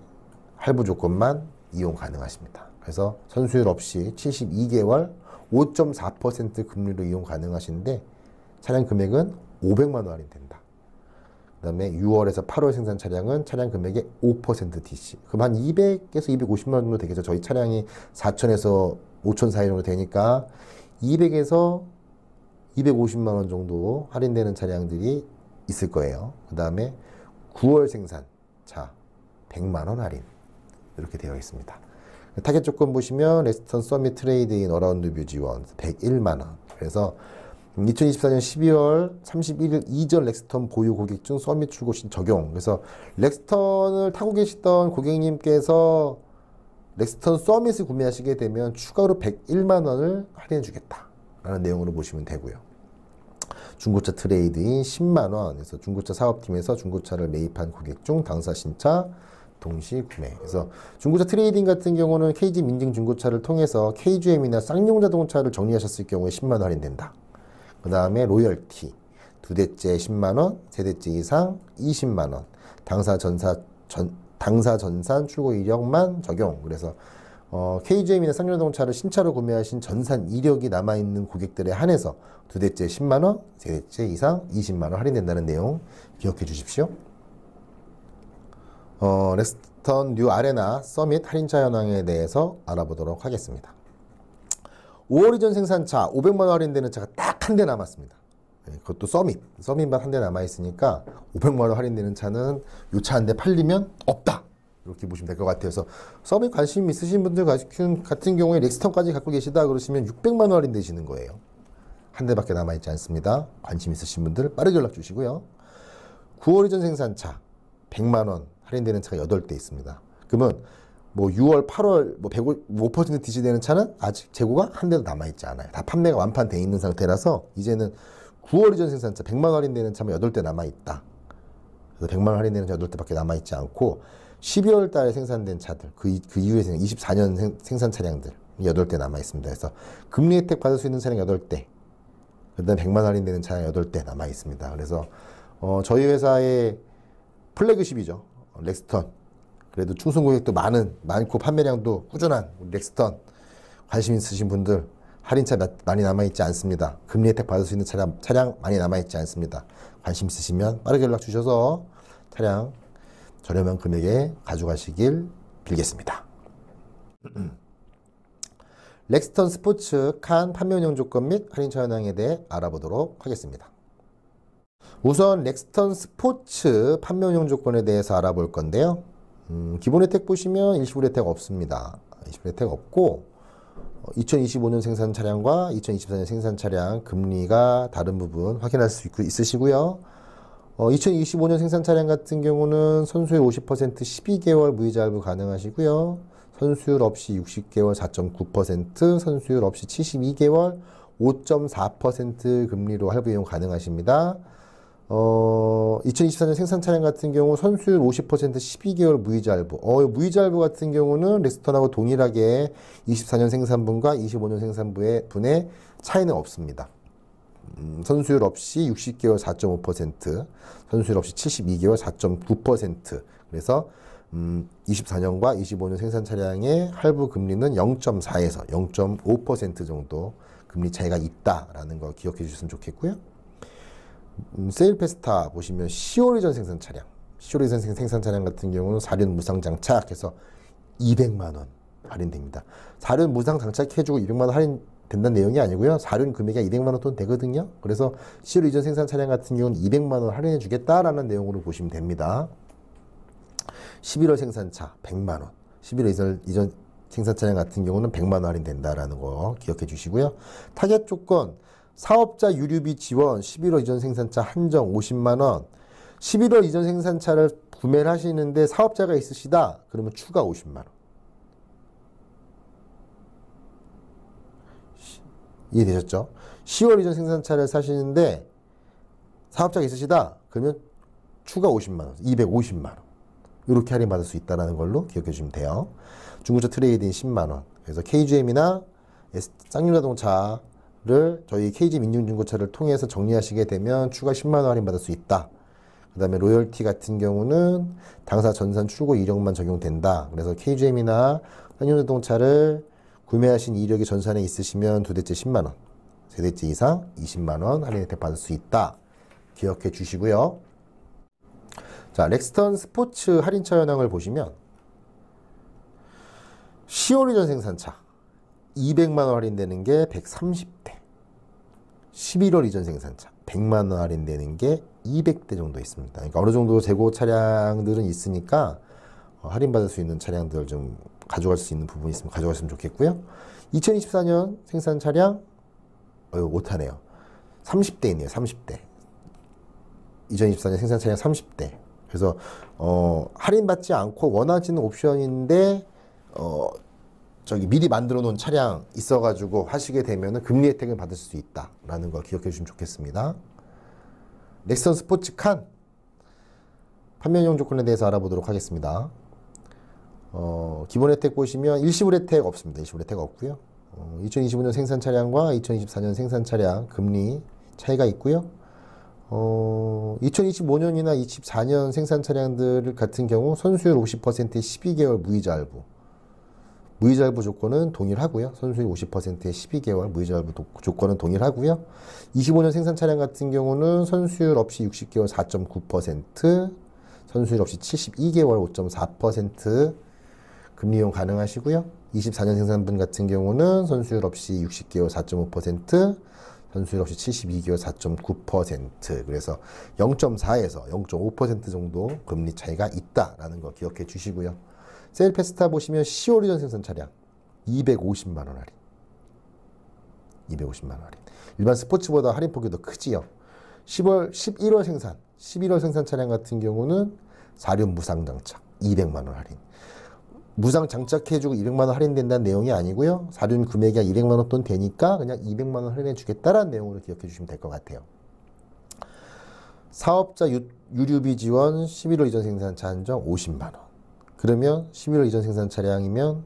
할부 조건만 이용 가능하십니다. 그래서 선수율 없이 72개월 5.4% 금리로 이용 가능하신데 차량 금액은 500만원 할인된다. 그 다음에 6월에서 8월 생산 차량은 차량 금액의 5% DC. 그럼 한 200에서 250만원 정도 되겠죠. 저희 차량이 4천에서 5천 사이 정도 되니까 200에서 250만원 정도 할인되는 차량들이 있을 거예요. 그 다음에 9월 생산 차 100만원 할인 이렇게 되어 있습니다. 타겟 조건 보시면 렉스턴 서밋 트레이드인 어라운드 뷰 지원 101만원. 그래서 2024년 12월 31일 이전 렉스턴 보유 고객 중 서밋 출고 시 적용. 그래서 렉스턴을 타고 계시던 고객님께서 렉스턴 서밋을 구매하시게 되면 추가로 101만원을 할인해 주겠다라는 내용으로 보시면 되고요. 중고차 트레이드인 10만원. 그래서 중고차 사업팀에서 중고차를 매입한 고객 중 당사 신차 동시 구매. 그래서 중고차 트레이딩 같은 경우는 KGM 인증 중고차를 통해서 KGM이나 쌍용자동차를 정리하셨을 경우에 10만원 할인된다. 그 다음에 로열티 두 대째 10만원, 세 대째 이상 20만원, 당사 전산 출고 이력만 적용. 그래서 KGM이나 쌍용자동차를 신차로 구매하신 전산 이력이 남아있는 고객들에 한해서 두 대째 10만원, 세 대째 이상 20만원 할인된다는 내용 기억해 주십시오. 렉스턴 뉴 아레나 서밋 할인차 현황에 대해서 알아보도록 하겠습니다. 5월 이전 생산차 500만원 할인되는 차가 딱 딱 한 대 남았습니다. 네, 그것도 서밋만 한 대 남아있으니까 500만원 할인되는 차는 요 차 한 대 팔리면 없다. 이렇게 보시면 될 것 같아요. 그래서 서밋 관심 있으신 분들 같은 경우에 렉스턴까지 갖고 계시다 그러시면 600만원 할인되시는 거예요. 한 대밖에 남아있지 않습니다. 관심 있으신 분들 빠르게 연락 주시고요. 9월 이전 생산차 100만원 할인되는 차가 8대 있습니다. 그러면 뭐 6월, 8월 뭐 105% 디지되는 차는 아직 재고가 한 대도 남아있지 않아요. 다 판매가 완판돼 있는 상태라서 이제는 9월 이전 생산차 100만원 할인되는 차만 8대 남아있다. 그래서 100만원 할인되는 차 8대밖에 남아있지 않고 12월 달에 생산된 차들, 그 이후에 24년 생산 차량들 8대 남아있습니다. 그래서 금리 혜택 받을 수 있는 차량 8대, 그 다음에 100만원 할인되는 차량 8대 남아있습니다. 그래서 저희 회사의 플래그십이죠. 렉스턴. 그래도 충성 고객도 많고 판매량도 꾸준한 렉스턴 관심 있으신 분들 할인차 많이 남아있지 않습니다. 금리 혜택 받을 수 있는 차량 많이 남아있지 않습니다. 관심 있으시면 빠르게 연락 주셔서 차량 저렴한 금액에 가져가시길 빌겠습니다. 렉스턴 스포츠 칸 판매 운영 조건 및 할인차 현황에 대해 알아보도록 하겠습니다. 우선 렉스턴 스포츠 판매 운영 조건에 대해서 알아볼 건데요. 기본 혜택 보시면 일시불 혜택 없습니다. 일시불 혜택 없고 2025년 생산 차량과 2024년 생산 차량 금리가 다른 부분 확인할 수 있으시고요. 2025년 생산 차량 같은 경우는 선수율 50% 12개월 무이자 할부 가능하시고요. 선수율 없이 60개월 4.9%, 선수율 없이 72개월 5.4% 금리로 할부 이용 가능하십니다. 2024년 생산 차량 같은 경우 선수율 50% 12개월 무이자 할부. 무이자 할부 같은 경우는 렉스턴하고 동일하게 24년 생산분과 25년 생산분의 차이는 없습니다. 선수율 없이 60개월 4.5%, 선수율 없이 72개월 4.9%. 그래서 24년과 25년 생산 차량의 할부 금리는 0.4에서 0.5% 정도 금리 차이가 있다라는 거 기억해 주셨으면 좋겠고요. 세일페스타 보시면 10월 이전 생산 차량, 10월 이전 생산 차량 같은 경우는 4륜 무상 장착해서 200만원 할인됩니다. 4륜 무상 장착해주고 200만원 할인된다는 내용이 아니고요. 4륜 금액이 200만원 돈 되거든요. 그래서 10월 이전 생산 차량 같은 경우는 200만원 할인해 주겠다라는 내용으로 보시면 됩니다. 11월 생산차 100만원, 11월 이전 생산 차량 같은 경우는 100만원 할인된다라는 거 기억해 주시고요. 타겟 조건 사업자 유류비 지원 11월 이전 생산차 한정 50만원. 11월 이전 생산차를 구매를 하시는데 사업자가 있으시다 그러면 추가 50만원. 이해되셨죠? 10월 이전 생산차를 사시는데 사업자가 있으시다 그러면 추가 50만원, 250만원 이렇게 할인 받을 수 있다는 걸로 기억해 주시면 돼요. 중고차 트레이드인 10만원. 그래서 KGM이나 쌍용자동차를 저희 KGM 인증중고차를 통해서 정리하시게 되면 추가 10만원 할인 받을 수 있다. 그 다음에 로열티 같은 경우는 당사 전산 출고 이력만 적용된다. 그래서 KGM이나 쌍용자동차를 구매하신 이력이 전산에 있으시면 2대째 10만원, 3대째 이상 20만원 할인 혜택 받을 수 있다. 기억해 주시고요. 자, 렉스턴 스포츠 할인차 현황을 보시면 10월 이전 생산차 200만원 할인되는 게 130대, 11월 이전 생산차 100만원 할인되는 게 200대 정도 있습니다. 그러니까 어느 정도 재고 차량들은 있으니까 할인받을 수 있는 차량들 좀 가져갈 수 있는 부분이 있으면 가져갔으면 좋겠고요. 2024년 생산 차량 못하네요. 30대 있네요. 30대. 2024년 생산 차량 30대. 그래서 할인받지 않고 원하지는 옵션인데 미리 만들어 놓은 차량 있어가지고 하시게 되면은 금리 혜택을 받을 수 있다라는 거 기억해 주시면 좋겠습니다. 렉스턴 스포츠 칸 판매 운영 조건에 대해서 알아보도록 하겠습니다. 기본 혜택 보시면 일시불 혜택 없습니다. 일시불 혜택 없고요. 2025년 생산 차량과 2024년 생산 차량 금리 차이가 있고요. 2025년이나 24년 생산 차량들 같은 경우 선수율 50%의 12개월 무이자 할부. 무이자 할부 조건은 동일하고요. 선수율 50%의 12개월 무이자 할부 조건은 동일하고요. 25년 생산 차량 같은 경우는 선수율 없이 60개월 4.9%, 선수율 없이 72개월 5.4% 금리 이용 가능하시고요. 24년 생산분 같은 경우는 선수율 없이 60개월 4.5%, 선수율 없이 72개월 4.9%. 그래서 0.4에서 0.5% 정도 금리 차이가 있다라는 거 기억해 주시고요. 세일페스타 보시면 10월 이전 생산 차량 250만 원 할인. 250만 원 할인. 일반 스포츠보다 할인폭이 더 크지요. 11월 생산 차량 같은 경우는 4륜 무상 장착 200만 원 할인. 무상 장착해주고 200만 원 할인된다는 내용이 아니고요. 4륜 금액이 한 200만 원 돈 되니까 그냥 200만 원 할인해 주겠다라는 내용으로 기억해 주시면 될 것 같아요. 사업자 유류비 지원 11월 이전 생산차 한정 50만 원. 그러면 11월 이전 생산 차량이면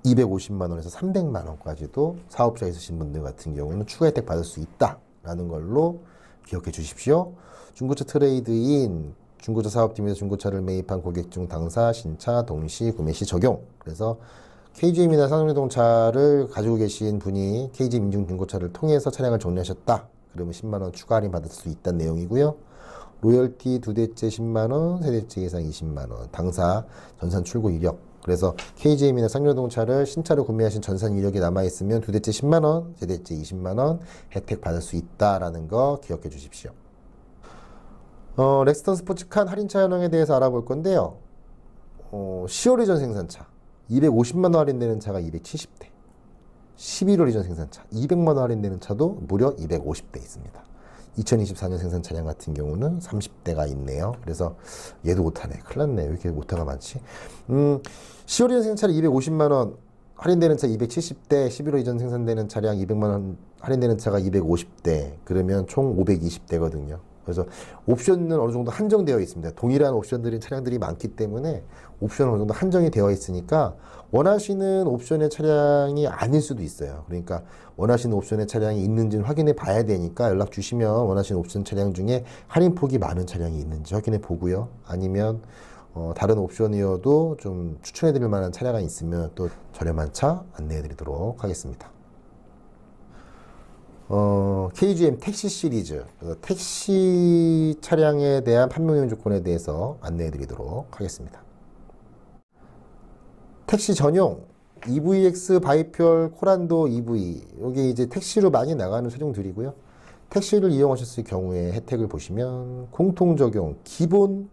250만 원에서 300만 원까지도 사업자 있으신 분들 같은 경우에는 추가 혜택 받을 수 있다라는 걸로 기억해 주십시오. 중고차 트레이드인 중고차 사업팀에서 중고차를 매입한 고객 중 당사 신차 동시 구매 시 적용. 그래서 KGM이나 쌍용자동차를 가지고 계신 분이 KGM 인증 중고차를 통해서 차량을 정리하셨다. 그러면 10만 원 추가 할인 받을 수 있다는 내용이고요. 로열티 두 대째 10만 원, 세 대째 이상 20만 원. 당사 전산 출고 이력. 그래서 KGM이나 쌍용자동차를 신차로 구매하신 전산 이력이 남아 있으면 두 대째 10만 원, 세 대째 20만 원 혜택 받을 수 있다라는 거 기억해 주십시오. 렉스턴 스포츠칸 할인차 현황에 대해서 알아볼 건데요. 10월 이전 생산차 250만 원 할인되는 차가 270대. 11월 이전 생산차 200만 원 할인되는 차도 무려 250대 있습니다. 2024년 생산 차량 같은 경우는 30대가 있네요. 그래서 얘도 오타네. 큰일 났네. 왜 이렇게 오타가 많지? 10월 이전 생산차를 250만 원 할인되는 차 270대, 11월 이전 생산되는 차량 200만 원 할인되는 차가 250대. 그러면 총 520대거든요. 그래서 옵션은 어느 정도 한정되어 있습니다. 동일한 옵션들인 차량들이 많기 때문에 옵션은 어느 정도 한정이 되어 있으니까 원하시는 옵션의 차량이 아닐 수도 있어요. 그러니까 원하시는 옵션의 차량이 있는지는 확인해 봐야 되니까 연락 주시면 원하시는 옵션 차량 중에 할인폭이 많은 차량이 있는지 확인해 보고요. 아니면 다른 옵션이어도 좀 추천해 드릴 만한 차량이 있으면 또 저렴한 차 안내해 드리도록 하겠습니다. KGM 택시 시리즈, 택시 차량에 대한 판매 운영 조건에 대해서 안내해 드리도록 하겠습니다. 택시 전용 EVX 바이퓨얼 코란도 EV, 여기 이제 택시로 많이 나가는 차종들이고요. 택시를 이용하셨을 경우에 혜택을 보시면 공통 적용 기본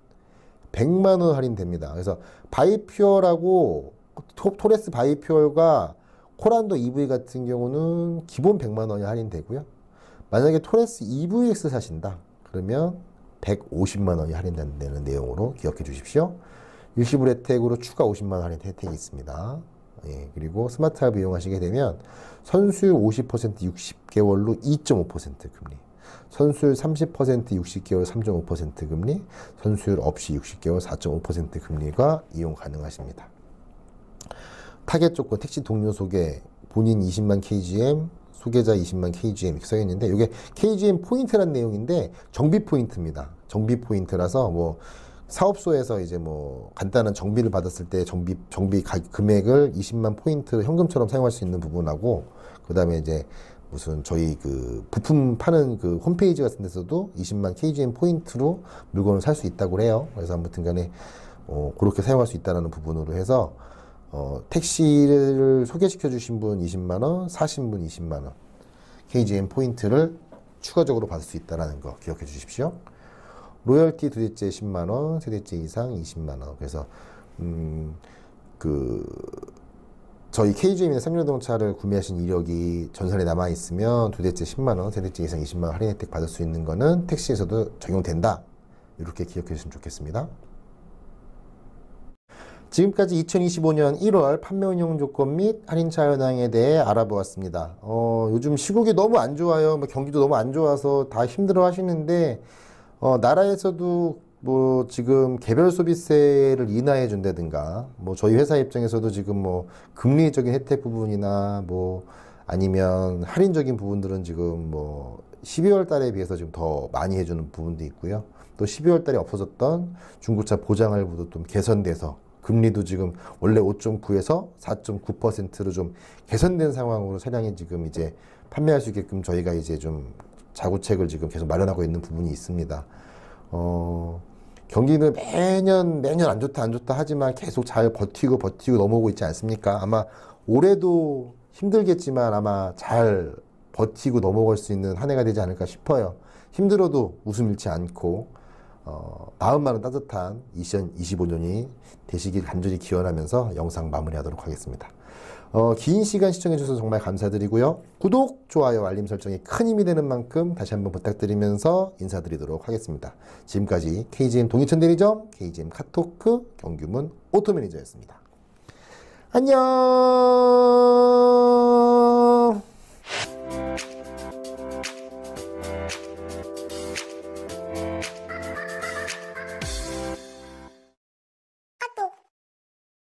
100만 원 할인됩니다. 그래서 바이퓨얼하고 토레스 바이퓨얼과 코란도 EV 같은 경우는 기본 100만 원이 할인되고요. 만약에 토레스 EVX 사신다. 그러면 150만 원이 할인된다는 내용으로 기억해 주십시오. 일시불 혜택으로 추가 50만 원 할인 혜택이 있습니다. 예, 그리고 스마트 할부 이용하시게 되면 선수율 50% 60개월로 2.5% 금리, 선수율 30% 60개월 3.5% 금리, 선수율 없이 60개월 4.5% 금리가 이용 가능하십니다. 타겟 조건 택시 동료 소개, 본인 20만 KGM, 소개자 20만 KGM 이렇게 써 있는데 이게 KGM 포인트란 내용인데 정비 포인트입니다. 정비 포인트라서 뭐 사업소에서 이제 뭐 간단한 정비를 받았을 때 정비 금액을 20만 포인트 현금처럼 사용할 수 있는 부분하고 그다음에 이제 무슨 저희 그 부품 파는 그 홈페이지 같은 데서도 20만 KGM 포인트로 물건을 살 수 있다고 해요. 그래서 아무튼 간에 그렇게 사용할 수 있다는 부분으로 해서 택시를 소개시켜 주신 분 20만 원, 사신 분 20만 원 KGM 포인트를 추가적으로 받을 수 있다는 거 기억해 주십시오. 로열티 두 대째 10만 원, 세 대째 이상 20만 원. 그래서 저희 KGM이나 쌍용자동차를 구매하신 이력이 전산에 남아 있으면 두 대째 10만 원, 세 대째 이상 20만 원 할인 혜택 받을 수 있는 거는 택시에서도 적용된다. 이렇게 기억해 주시면 좋겠습니다. 지금까지 2025년 1월 판매 운영 조건 및 할인차 현황에 대해 알아보았습니다. 요즘 시국이 너무 안 좋아요. 뭐 경기도 너무 안 좋아서 다 힘들어 하시는데 나라에서도 뭐 지금 개별 소비세를 인하해 준다든가 뭐 저희 회사 입장에서도 지금 뭐 금리적인 혜택 부분이나 뭐 아니면 할인적인 부분들은 지금 뭐 12월 달에 비해서 지금 더 많이 해주는 부분도 있고요. 또 12월 달에 없어졌던 중고차 보장 할부도 좀 개선돼서 금리도 지금 원래 5.9에서 4.9%로 좀 개선된 상황으로 차량이 지금 이제 판매할 수 있게끔 저희가 이제 좀 자구책을 지금 계속 마련하고 있는 부분이 있습니다. 경기는 매년 안 좋다 하지만 계속 잘 버티고 넘어오고 있지 않습니까? 아마 올해도 힘들겠지만 아마 잘 버티고 넘어갈 수 있는 한 해가 되지 않을까 싶어요. 힘들어도 웃음 잃지 않고 마음만은 따뜻한 2025년이 되시길 간절히 기원하면서 영상 마무리하도록 하겠습니다. 긴 시간 시청해주셔서 정말 감사드리고요. 구독, 좋아요, 알림 설정이 큰 힘이 되는 만큼 다시 한번 부탁드리면서 인사드리도록 하겠습니다. 지금까지 KGM 동이천 대리점, KGM 카토크, 경규문 오토매니저였습니다. 안녕.